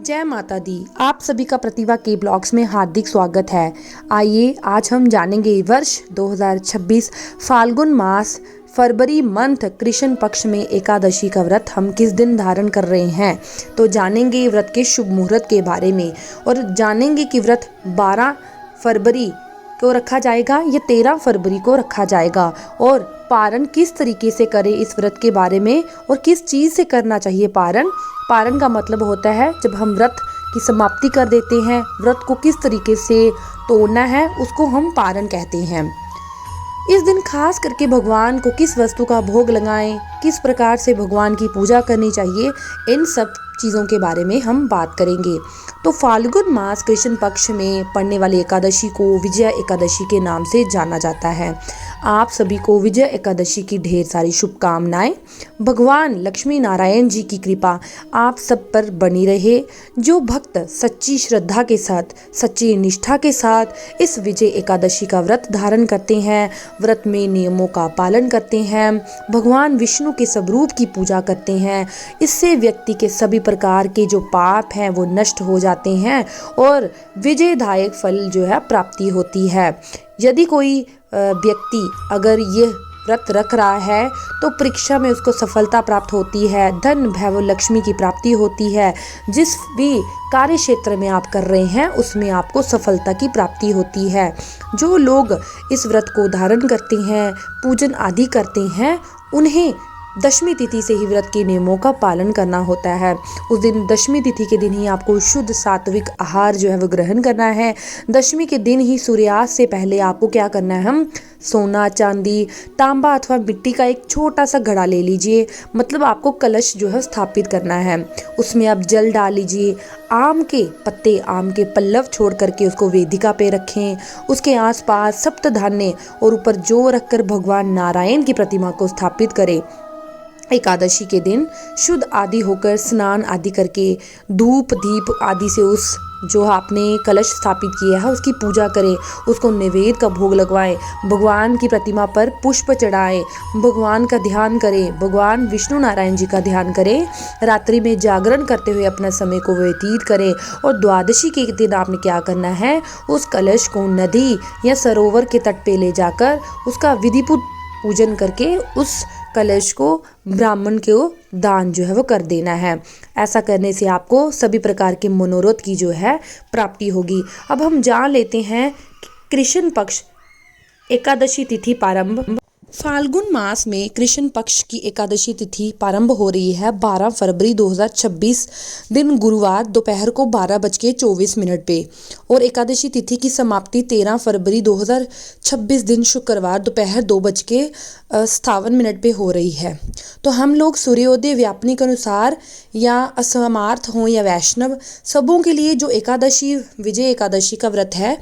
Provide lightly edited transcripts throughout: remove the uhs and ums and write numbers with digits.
जय माता दी। आप सभी का प्रतिभा के ब्लॉग्स में हार्दिक स्वागत है। आइए आज हम जानेंगे वर्ष 2026 फाल्गुन मास फरवरी मंथ कृष्ण पक्ष में एकादशी का व्रत हम किस दिन धारण कर रहे हैं। तो जानेंगे व्रत के शुभ मुहूर्त के बारे में और जानेंगे कि व्रत 12 फरवरी को रखा जाएगा या 13 फरवरी को रखा जाएगा और पारण किस तरीके से करें इस व्रत के बारे में और किस चीज़ से करना चाहिए पारण का मतलब होता है जब हम व्रत की समाप्ति कर देते हैं, व्रत को किस तरीके से तोड़ना है उसको हम पारण कहते हैं। इस दिन खास करके भगवान को किस वस्तु का भोग लगाएं, किस प्रकार से भगवान की पूजा करनी चाहिए, इन सब चीज़ों के बारे में हम बात करेंगे। तो फाल्गुन मास कृष्ण पक्ष में पड़ने वाली एकादशी को विजया एकादशी के नाम से जाना जाता है। आप सभी को विजय एकादशी की ढेर सारी शुभकामनाएं। भगवान लक्ष्मी नारायण जी की कृपा आप सब पर बनी रहे। जो भक्त सच्ची श्रद्धा के साथ, सच्ची निष्ठा के साथ इस विजय एकादशी का व्रत धारण करते हैं, व्रत में नियमों का पालन करते हैं, भगवान विष्णु के स्वरूप की पूजा करते हैं, इससे व्यक्ति के सभी प्रकार के जो पाप हैं वो नष्ट हो जाते हैं और विजयदायक फल जो है प्राप्ति होती है। यदि कोई व्यक्ति अगर ये व्रत रख रहा है तो परीक्षा में उसको सफलता प्राप्त होती है, धन भैभव लक्ष्मी की प्राप्ति होती है। जिस भी कार्य क्षेत्र में आप कर रहे हैं उसमें आपको सफलता की प्राप्ति होती है। जो लोग इस व्रत को धारण करते हैं, पूजन आदि करते हैं, उन्हें दशमी तिथि से ही व्रत के नियमों का पालन करना होता है। उस दिन दशमी तिथि के दिन ही आपको शुद्ध सात्विक आहार जो है वो ग्रहण करना है। दशमी के दिन ही सूर्यास्त से पहले आपको क्या करना है, हम सोना, चांदी, तांबा अथवा मिट्टी का एक छोटा सा घड़ा ले लीजिए। मतलब आपको कलश जो है स्थापित करना है, उसमें आप जल डाल लीजिए। आम के पत्ते, आम के पल्लव छोड़ करके उसको वेदिका पे रखें। उसके आसपास सप्त धान्य और ऊपर जौ रखकर भगवान नारायण की प्रतिमा को स्थापित करें। एकादशी के दिन शुद्ध आदि होकर स्नान आदि करके धूप दीप आदि से उस जो आपने कलश स्थापित किया है उसकी पूजा करें, उसको नैवेद्य का भोग लगवाएं, भगवान की प्रतिमा पर पुष्प चढ़ाएं, भगवान का ध्यान करें, भगवान विष्णु नारायण जी का ध्यान करें। रात्रि में जागरण करते हुए अपना समय को व्यतीत करें और द्वादशी के दिन आपने क्या करना है, उस कलश को नदी या सरोवर के तट पे ले जाकर उसका विधिपूत पूजन करके उस कलश को ब्राह्मण को दान जो है वो कर देना है। ऐसा करने से आपको सभी प्रकार के मनोरथ की जो है प्राप्ति होगी। अब हम जान लेते हैं कृष्ण पक्ष एकादशी तिथि प्रारंभ। फाल्गुन मास में कृष्ण पक्ष की एकादशी तिथि प्रारंभ हो रही है 12 फरवरी 2026 दिन गुरुवार दोपहर को 12:24 पे और एकादशी तिथि की समाप्ति 13 फरवरी 2026 दिन शुक्रवार दोपहर 2:57 पे हो रही है। तो हम लोग सूर्योदय व्यापनी के अनुसार या असमर्थ हों या वैष्णव सबों के लिए जो एकादशी विजय एकादशी का व्रत है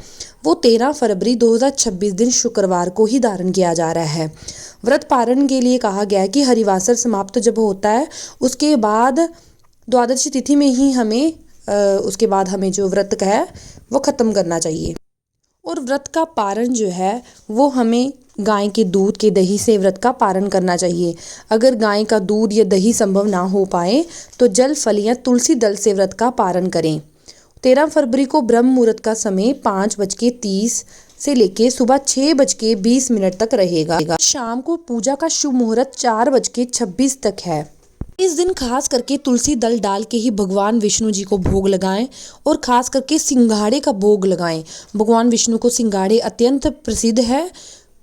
वो 13 फरवरी 2026 दिन शुक्रवार को ही धारण किया जा रहा है। व्रत पारण के लिए कहा गया है कि हरिवासर समाप्त जब होता है उसके बाद द्वादशी तिथि में ही हमें उसके बाद हमें जो व्रत का है वो ख़त्म करना चाहिए। और व्रत का पारण जो है वो हमें गाय के दूध के दही से व्रत का पारण करना चाहिए। अगर गाय का दूध या दही संभव ना हो पाए तो जल फल या तुलसी दल से व्रत का पारण करें। 13 फरवरी को ब्रह्म मुहूर्त का समय 5:30 से लेके सुबह 6:20 तक रहेगा। शाम को पूजा का शुभ मुहूर्त 4:26 तक है। इस दिन खास करके तुलसी दल डाल के ही भगवान विष्णु जी को भोग लगाएं और खास करके सिंघाड़े का भोग लगाएं। भगवान विष्णु को सिंघाड़े अत्यंत प्रसिद्ध है,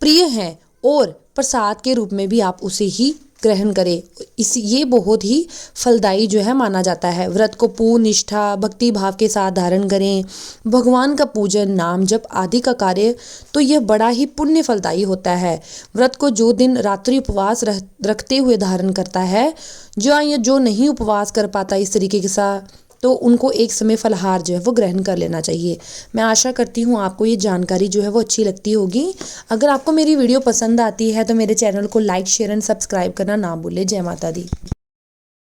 प्रिय हैं और प्रसाद के रूप में भी आप उसे ही ग्रहण करें। ये बहुत ही फलदायी जो है माना जाता है। व्रत को पूर्ण निष्ठा भक्ति भाव के साथ धारण करें। भगवान का पूजन नाम जप आदि का कार्य तो यह बड़ा ही पुण्य फलदायी होता है। व्रत को जो दिन रात्रि उपवास रखते हुए धारण करता है, जो नहीं उपवास कर पाता इस तरीके के साथ, तो उनको एक समय फलाहार जो है वो ग्रहण कर लेना चाहिए। मैं आशा करती हूँ आपको ये जानकारी जो है वो अच्छी लगती होगी। अगर आपको मेरी वीडियो पसंद आती है तो मेरे चैनल को लाइक शेयर एंड सब्सक्राइब करना ना भूलें। जय माता दी।